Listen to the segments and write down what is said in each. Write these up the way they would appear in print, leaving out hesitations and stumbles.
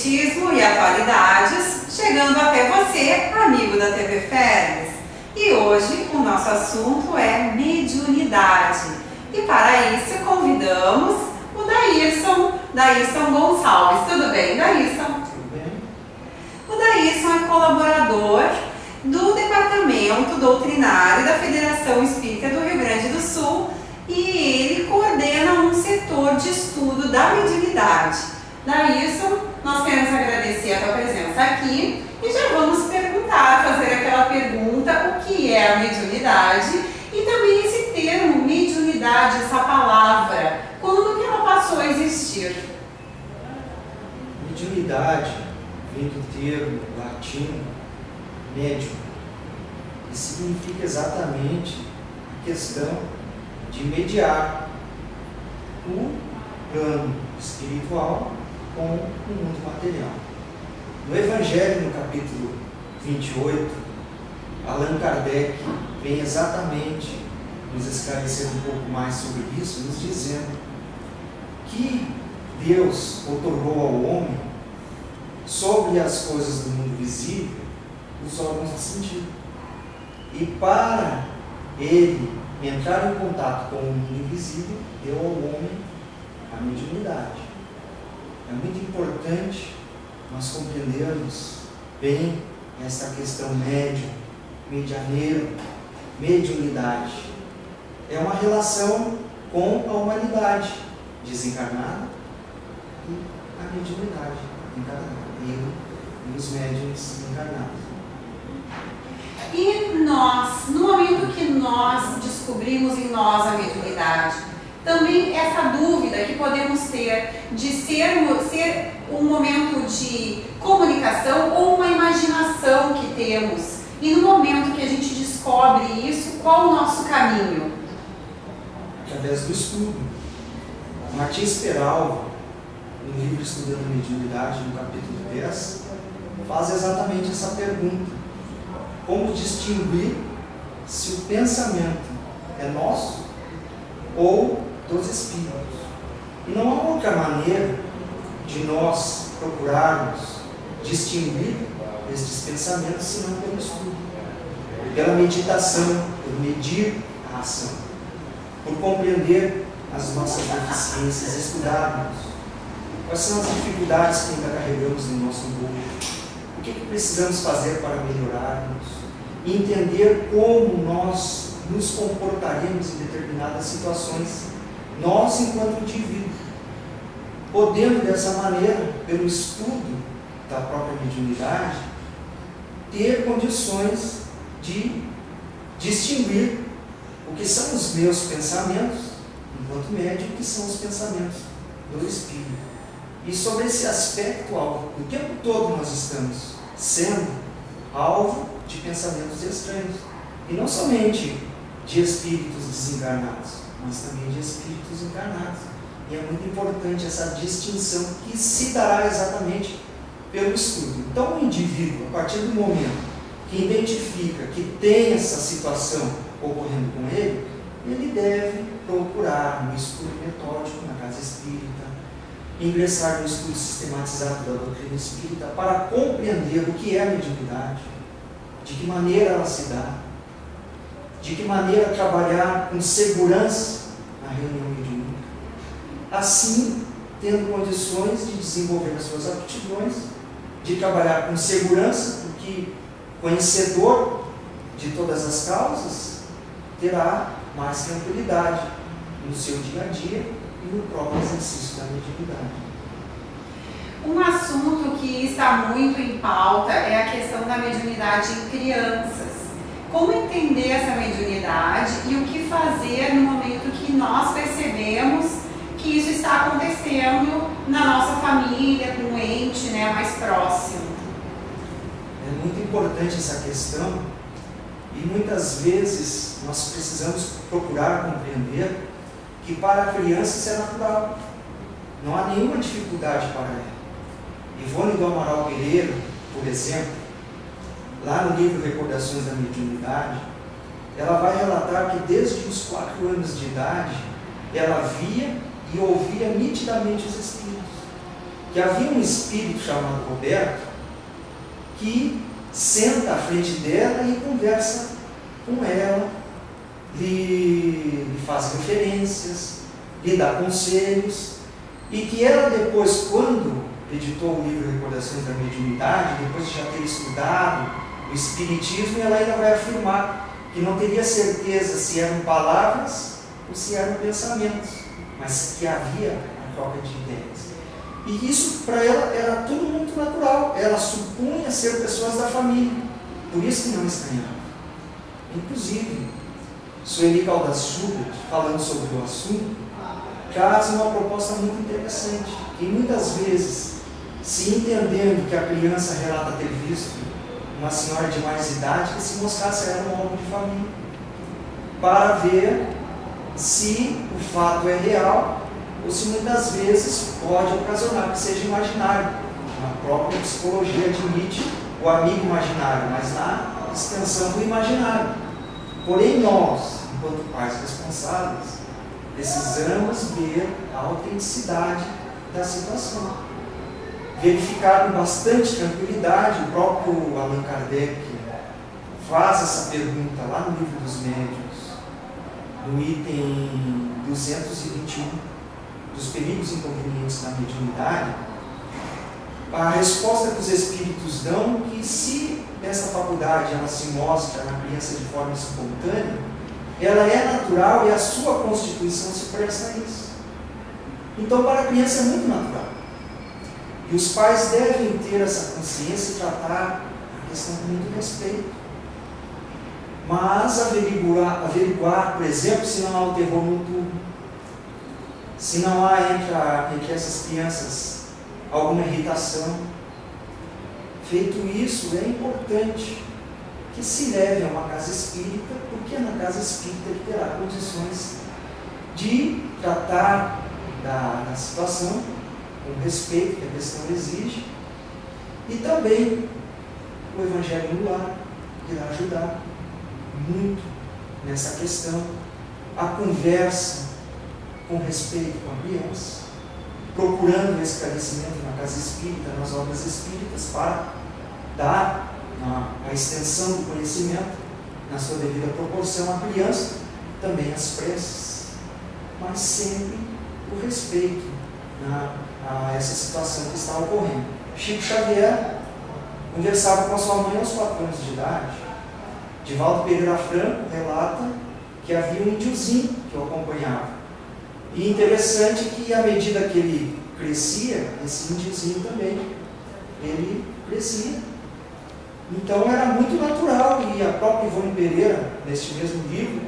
Espiritismo e atualidades, chegando até você, amigo da TV Fermes. E hoje o nosso assunto é mediunidade. E para isso convidamos o Daílson Gonçalves. Tudo bem, Daílson? Tudo bem. O Daílson é colaborador do Departamento Doutrinário da Federação Espírita do Rio Grande do Sul e ele coordena um setor de estudo da mediunidade. Daílson, nós queremos agradecer a tua presença aqui e já vamos fazer aquela pergunta: o que é a mediunidade? E também esse termo, mediunidade, essa palavra, quando que ela passou a existir? Mediunidade vem do termo latino médium, e significa exatamente a questão de mediar o plano espiritual com o mundo material. No Evangelho, no capítulo 28, Allan Kardec vem exatamente nos esclarecer um pouco mais sobre isso, nos dizendo que Deus otorgou ao homem, sobre as coisas do mundo visível, os órgãos de sentido. E para ele entrar em contato com o mundo invisível, deu ao homem a mediunidade. É muito importante nós compreendermos bem essa questão médium, medianeiro, mediunidade. É uma relação com a humanidade desencarnada e a mediunidade encarnada, e os médiuns encarnados. E nós, no momento que nós descobrimos em nós a mediunidade, também essa dúvida que podemos ter de ser um momento de comunicação ou uma imaginação que temos, e no momento que a gente descobre isso, qual o nosso caminho? Através do estudo. Martins Peralva, no livro Estudando a Mediunidade, no capítulo 10, faz exatamente essa pergunta: como distinguir se o pensamento é nosso ou dos espíritos? E não há outra maneira de nós procurarmos distinguir estes pensamentos senão pelo estudo, pela meditação, por medir a ação, por compreender as nossas deficiências, estudarmos quais são as dificuldades que ainda carregamos no nosso bolso, o que precisamos fazer para melhorarmos, e entender como nós nos comportaremos em determinadas situações, nós enquanto indivíduo, podendo dessa maneira, pelo estudo da própria mediunidade, ter condições de distinguir o que são os meus pensamentos, enquanto médium, o que são os pensamentos do Espírito. E sobre esse aspecto alvo, o tempo todo nós estamos sendo alvo de pensamentos estranhos, e não somente de espíritos desencarnados, mas também de espíritos encarnados. E é muito importante essa distinção que se dará exatamente pelo estudo. Então, o indivíduo, a partir do momento que identifica que tem essa situação ocorrendo com ele, ele deve procurar um estudo metódico na casa espírita, ingressar no estudo sistematizado da doutrina espírita para compreender o que é a mediunidade, de que maneira ela se dá, de que maneira trabalhar com segurança na reunião mediúnica, assim tendo condições de desenvolver as suas aptidões, de trabalhar com segurança, porque conhecedor de todas as causas terá mais tranquilidade no seu dia a dia e no próprio exercício da mediunidade. Um assunto que está muito em pauta é a questão da mediunidade em crianças. Como entender essa mediunidade e o que fazer no momento que nós percebemos que isso está acontecendo na nossa família, com um ente, mais próximo? É muito importante essa questão, e muitas vezes nós precisamos procurar compreender que para a criança isso é natural, não há nenhuma dificuldade para ela. Ivone do Amaral Pereira, por exemplo, lá no livro Recordações da Mediunidade, ela vai relatar que desde os 4 anos de idade ela via e ouvia nitidamente os espíritos. que havia um espírito chamado Roberto que senta à frente dela e conversa com ela, lhe faz referências, lhe dá conselhos, e que ela depois, quando editou o livro Recordações da Mediunidade, depois de já ter estudado o Espiritismo, ela ainda vai afirmar que não teria certeza se eram palavras ou se eram pensamentos, mas que havia a troca de ideias. E isso para ela era tudo muito natural. Ela supunha ser pessoas da família, por isso que não estranhava. Inclusive, Sueli Caldas Schubert, falando sobre o assunto, traz uma proposta muito interessante, que muitas vezes, se entendendo que a criança relata ter visto uma senhora de mais idade, que se mostrasse a ela um homem de família, para ver se o fato é real ou se muitas vezes pode ocasionar que seja imaginário. A própria psicologia admite o amigo imaginário, mas na extensão do imaginário. Porém, nós, enquanto pais responsáveis, precisamos ver a autenticidade da situação. Verificar com bastante tranquilidade. O próprio Allan Kardec faz essa pergunta lá no Livro dos Médiuns, no item 221, dos perigos inconvenientes da mediunidade. A resposta que os espíritos dão é que se essa faculdade ela se mostra na criança de forma espontânea, ela é natural e a sua constituição se presta a isso. Então, para a criança é muito natural. E os pais devem ter essa consciência e tratar a questão com muito respeito. Mas averiguar, por exemplo, se não há o terror noturno, se não há entre essas crianças alguma irritação. Feito isso, é importante que se leve a uma casa espírita, porque na casa espírita ele terá condições de tratar da situação com o respeito que a questão exige, e também o Evangelho no lar irá ajudar muito nessa questão. A conversa com respeito com a criança, procurando esclarecimento na casa espírita, nas obras espíritas, para dar a extensão do conhecimento na sua devida proporção à criança, também as preces, mas sempre o respeito a essa situação que está ocorrendo. Chico Xavier conversava com a sua mãe aos 4 anos de idade. Divaldo Pereira Franco relata que havia um índiozinho que o acompanhava. E interessante que, à medida que ele crescia, esse índiozinho também, ele crescia. Então era muito natural, e a própria Ivone Pereira, neste mesmo livro,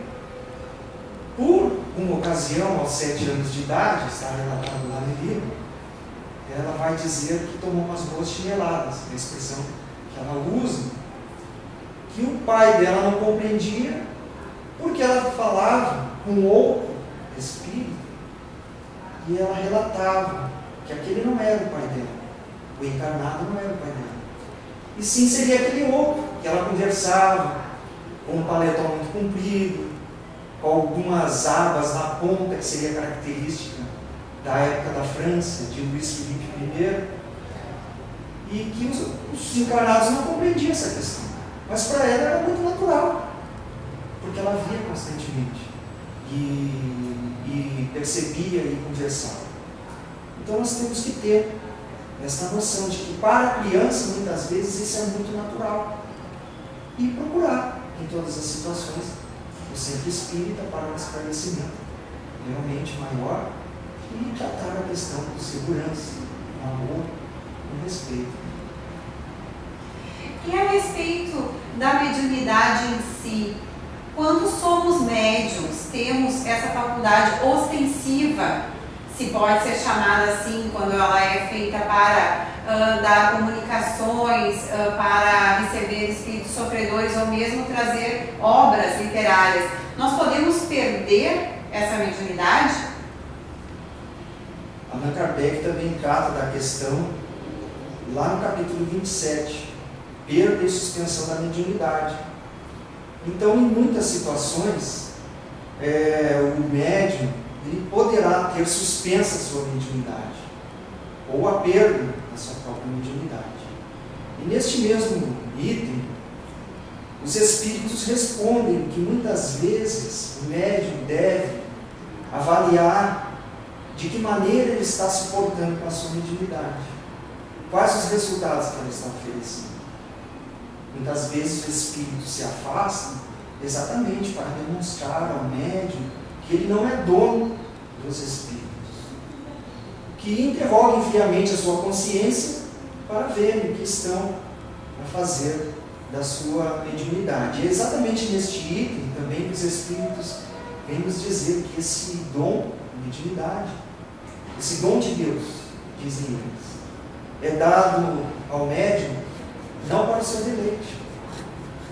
por uma ocasião, aos 7 anos de idade, está relatado lá no livro, ela vai dizer que tomou umas boas chineladas, a expressão que ela usa, que o pai dela não compreendia, porque ela falava com outro espírito, e ela relatava que aquele não era o pai dela, o encarnado não era o pai dela, e sim seria aquele outro, que ela conversava com um paletó muito comprido, com algumas abas na ponta, que seria característica da época da França, de Luís Felipe I, e que os encarnados não compreendiam essa questão. Mas para ela era muito natural, porque ela via constantemente, e percebia e conversava. Então nós temos que ter essa noção de que para a criança, muitas vezes, isso é muito natural. E procurar, em todas as situações, o centro espírita para um esclarecimento realmente maior e tratar a questão de segurança, amor e respeito. E a respeito da mediunidade em si, quando somos médiuns, temos essa faculdade ostensiva, se pode ser chamada assim, quando ela é feita para dar comunicações, para receber espíritos sofredores ou mesmo trazer obras literárias, nós podemos perder essa mediunidade? Allan Kardec também trata da questão lá no capítulo 27, perda e suspensão da mediunidade. Então, em muitas situações, o médium ele poderá ter suspensa a sua mediunidade, ou a perda da sua própria mediunidade. E neste mesmo item, os espíritos respondem que muitas vezes o médium deve avaliar de que maneira ele está se portando com a sua mediunidade. Quais os resultados que ela está oferecendo? Muitas vezes o espírito se afasta exatamente para demonstrar ao médium que ele não é dono dos espíritos. Que interroguem friamente a sua consciência para verem o que estão a fazer da sua mediunidade. E é exatamente neste item também que os espíritos vêm nos dizer que esse dom, mediunidade, esse dom de Deus, dizem eles, é dado ao médium não para o seu deleite,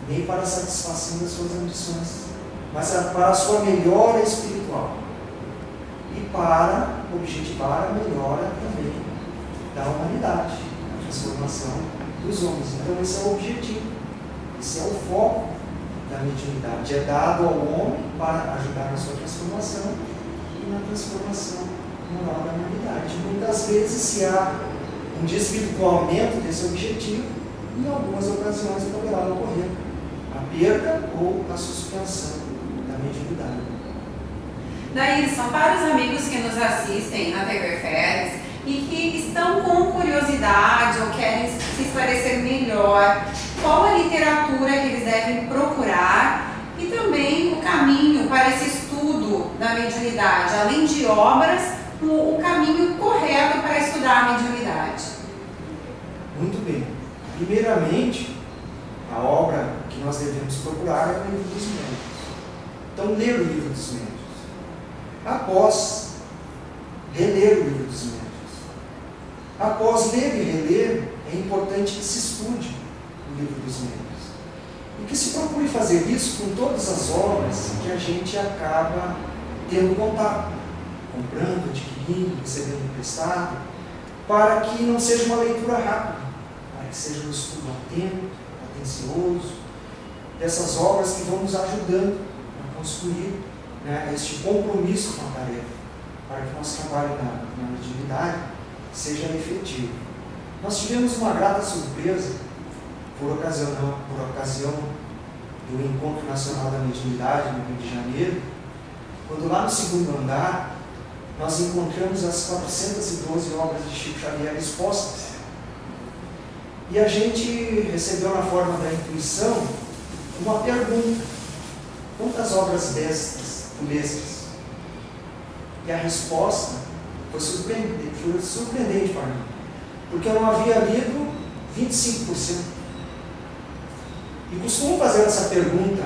nem para a satisfação das suas ambições, mas para a sua melhora espiritual e para objetivar a melhora também da humanidade, a transformação dos homens. Então esse é o objetivo, esse é o foco da mediunidade. É dado ao homem para ajudar na sua transformação e na transformação moral da humanidade. Muitas vezes se há um desvirtuamento desse objetivo, em algumas ocasiões poderá ocorrer a perda ou a suspensão da mediunidade. Daí, são para os amigos que nos assistem na TV Férias e que estão com curiosidade ou querem se esclarecer melhor qual a literatura que eles devem procurar e também o caminho para esse estudo da mediunidade, além de obras, o caminho correto para estudar a mediunidade. Muito bem. Primeiramente, a obra que nós devemos procurar é o Livro dos Médiuns. Então, ler o Livro dos Médiuns. Após reler o Livro dos Médiuns. Após ler e reler, é importante que se estude o Livro dos Médiuns. E que se procure fazer isso com todas as obras que a gente acaba tendo contato, comprando, adquirindo, recebendo emprestado, para que não seja uma leitura rápida, para que seja um estudo atento, atencioso, dessas obras que vão nos ajudando a construir, né, este compromisso com a tarefa, para que nosso trabalho na mediunidade seja efetivo. Nós tivemos uma grata surpresa por ocasião do Encontro Nacional da Mediunidade no Rio de Janeiro, quando lá no segundo andar nós encontramos as 412 obras de Chico Xavier expostas. E a gente recebeu na forma da intuição uma pergunta: quantas obras destas tu lestes? E a resposta foi surpreendente para mim, porque eu não havia lido 25%. E costumo fazer essa pergunta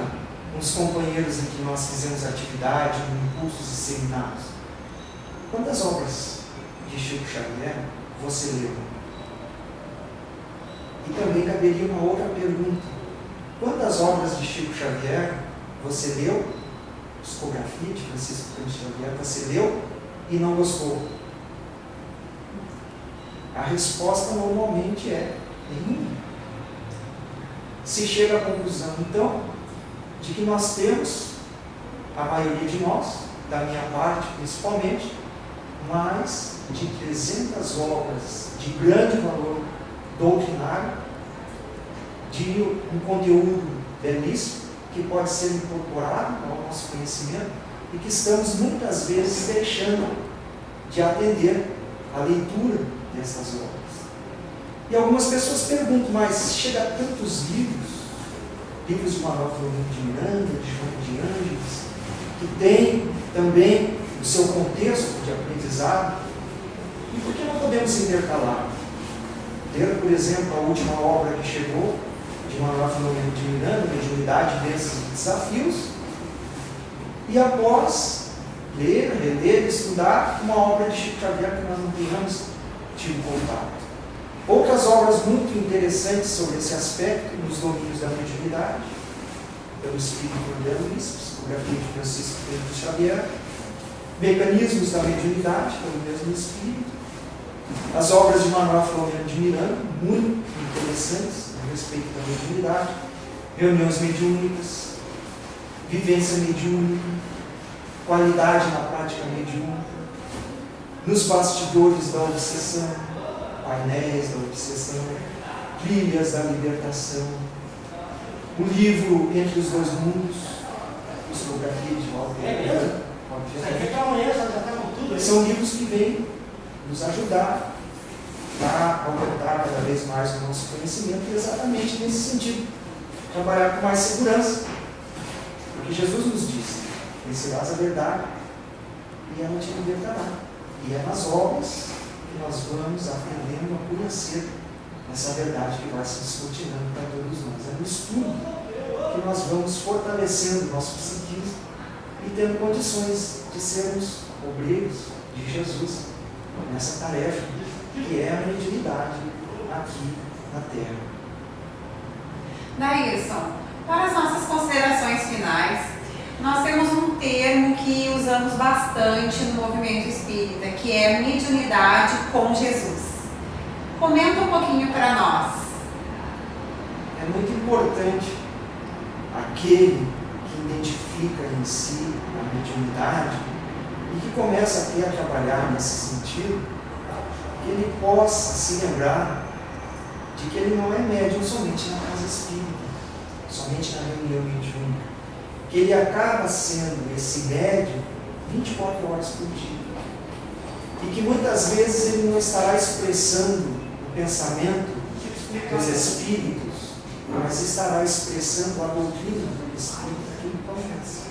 com os companheiros em que nós fizemos atividade, cursos e seminários: quantas obras de Chico Xavier você leu? E também caberia uma outra pergunta: quantas obras de Chico Xavier você leu? Psicografia de Francisco Cândido Xavier você leu e não gostou? A resposta normalmente é nenhuma. Se chega à conclusão, então, de que nós temos, a maioria de nós, da minha parte principalmente, mais de 300 obras de grande valor doutrinário, de um conteúdo belíssimo, que pode ser incorporado ao nosso conhecimento e que estamos muitas vezes deixando de atender a leitura dessas obras. E algumas pessoas perguntam: mas chega a tantos livros de Manuel Filomeno de Miranda, de João de Ângeles, que tem também o seu contexto de aprendizado, e por que não podemos intercalar? Ler, por exemplo, a última obra que chegou, de Manuel Filomeno de Miranda, Mediunidade, Bênçãos e Desafios, e após ler, reler, estudar uma obra de Chico Xavier que nós não tenhamos tido contato. Outras obras muito interessantes sobre esse aspecto, nos domínios da mediunidade, pelo Espírito Orlando Luiz, Psicografia de Francisco Cândido Xavier, Mecanismos da Mediunidade, pelo mesmo Espírito, as obras de Manuel Filomeno de Miranda, muito interessantes a respeito da mediunidade, reuniões mediúnicas, vivência mediúnica, qualidade na prática mediúnica, nos bastidores da obsessão, Painéis da Obsessão, Trilhas da Libertação, o livro Entre os Dois Mundos, Psicografia de Walter. São livros que vêm nos ajudar a aumentar cada vez mais o nosso conhecimento, e exatamente nesse sentido, trabalhar com mais segurança. Porque Jesus nos disse: conhecerás a verdade e ela te libertará. E é nas obras que nós vamos aprendendo a conhecer essa verdade que vai se descortinando para todos nós. É no estudo que nós vamos fortalecendo o nosso psiquismo e tendo condições de sermos obreiros de Jesus nessa tarefa que é a mediunidade aqui na Terra. Daílson, para as nossas considerações finais, nós temos um termo que usamos bastante no movimento espírita, que é mediunidade com Jesus. Comenta um pouquinho para nós. É muito importante aquele que identifica em si a mediunidade e que começa a trabalhar nesse sentido, que ele possa se lembrar de que ele não é médium somente na casa espírita, somente na reunião mediúnica, que ele acaba sendo esse médium 24 horas por dia, e que muitas vezes ele não estará expressando o pensamento dos espíritos, mas estará expressando a doutrina do espírito que ele conhece.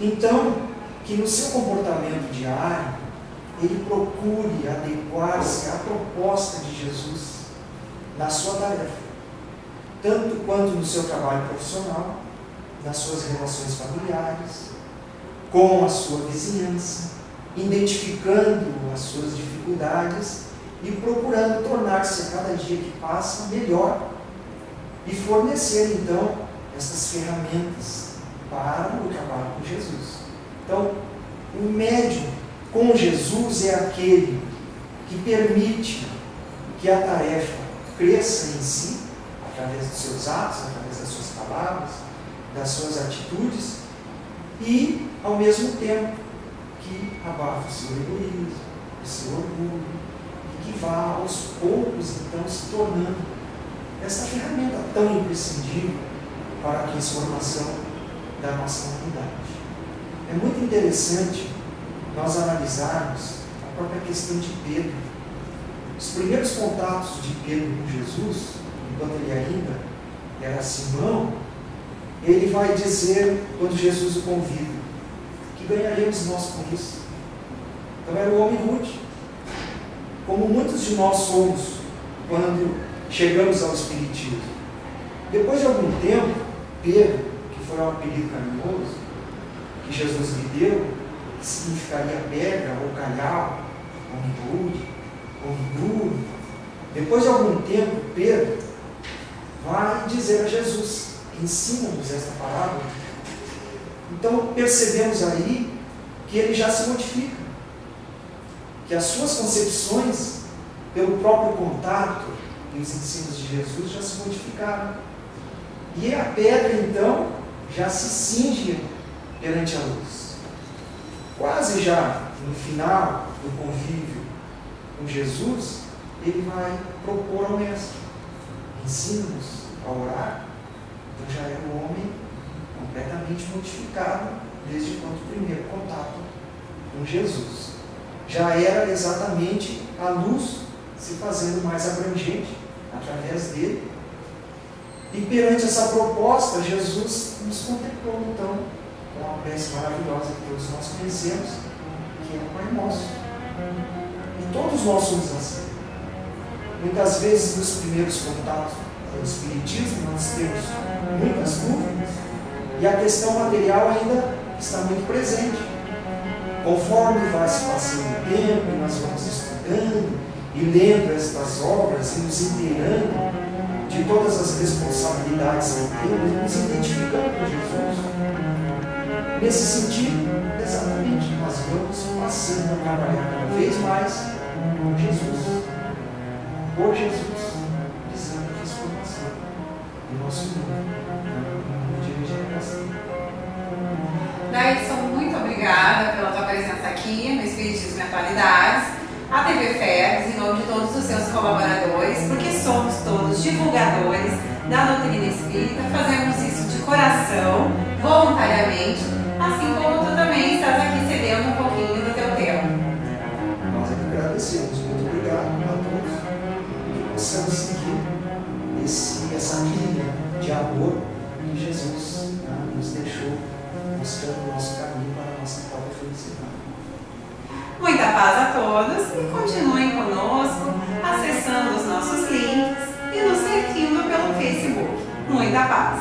Então, que no seu comportamento diário ele procure adequar-se à proposta de Jesus na sua tarefa, tanto quanto no seu trabalho profissional, nas suas relações familiares, com a sua vizinhança, identificando as suas dificuldades e procurando tornar-se a cada dia que passa melhor e fornecer então essas ferramentas para o trabalho com Jesus. Então, o médium com Jesus é aquele que permite que a tarefa cresça em si, através dos seus atos, através das suas palavras, das suas atitudes, e, ao mesmo tempo, que abafa o seu egoísmo, o seu orgulho, e que vá, aos poucos, então, se tornando essa ferramenta tão imprescindível para a transformação da nossa humanidade. É muito interessante nós analisarmos a própria questão de Pedro. Os primeiros contatos de Pedro com Jesus, enquanto ele ainda era Simão, ele vai dizer, quando Jesus o convida, que ganharemos nós com isso. Então era um homem rude, como muitos de nós somos quando chegamos ao Espiritismo. Depois de algum tempo, Pedro, que foi um apelido carinhoso que Jesus lhe deu, que significaria pedra ou calhau, homem rude, homem duro. Depois de algum tempo, Pedro vai dizer a Jesus: ensina-nos esta parábola. Então percebemos aí que ele já se modifica, que as suas concepções, pelo próprio contato e os ensinos de Jesus, já se modificaram. E a pedra, então, já se cinge perante a luz. Quase já no final do convívio com Jesus, ele vai propor ao mestre: ensina-nos a orar. Então já era um homem completamente modificado desde o primeiro contato com Jesus. Já era exatamente a luz se fazendo mais abrangente através dele. E perante essa proposta, Jesus nos contemplou então com uma prece maravilhosa que todos nós conhecemos, que é o Pai Nosso. E todos nós somos assim. Muitas vezes nos primeiros contatos com o Espiritismo nós temos muitas dúvidas e a questão material ainda está muito presente. Conforme vai se passando o tempo, nós vamos estudando e lendo estas obras e nos inteirando de todas as responsabilidades que temos, nos identificando com Jesus. Nesse sentido, exatamente, nós vamos passando a trabalhar cada vez mais com Jesus, por Jesus, visando a transformação do nosso mundo de regeneração. Daílson, muito obrigada pela tua presença aqui no Espiritismo e Atualidades, a TV Feres, em nome de todos os seus divulgadores da doutrina espírita, fazemos isso de coração, voluntariamente, assim como tu também estás aqui cedendo um pouquinho do teu tempo. Nós é que agradecemos. Muito obrigado a todos. Que possamos seguir essa linha de amor que Jesus nos deixou, mostrando o nosso caminho para a nossa própria felicidade. Muita paz a todos e continuem conosco, acessando os nossos links e nos seguindo pelo Facebook. Muita paz!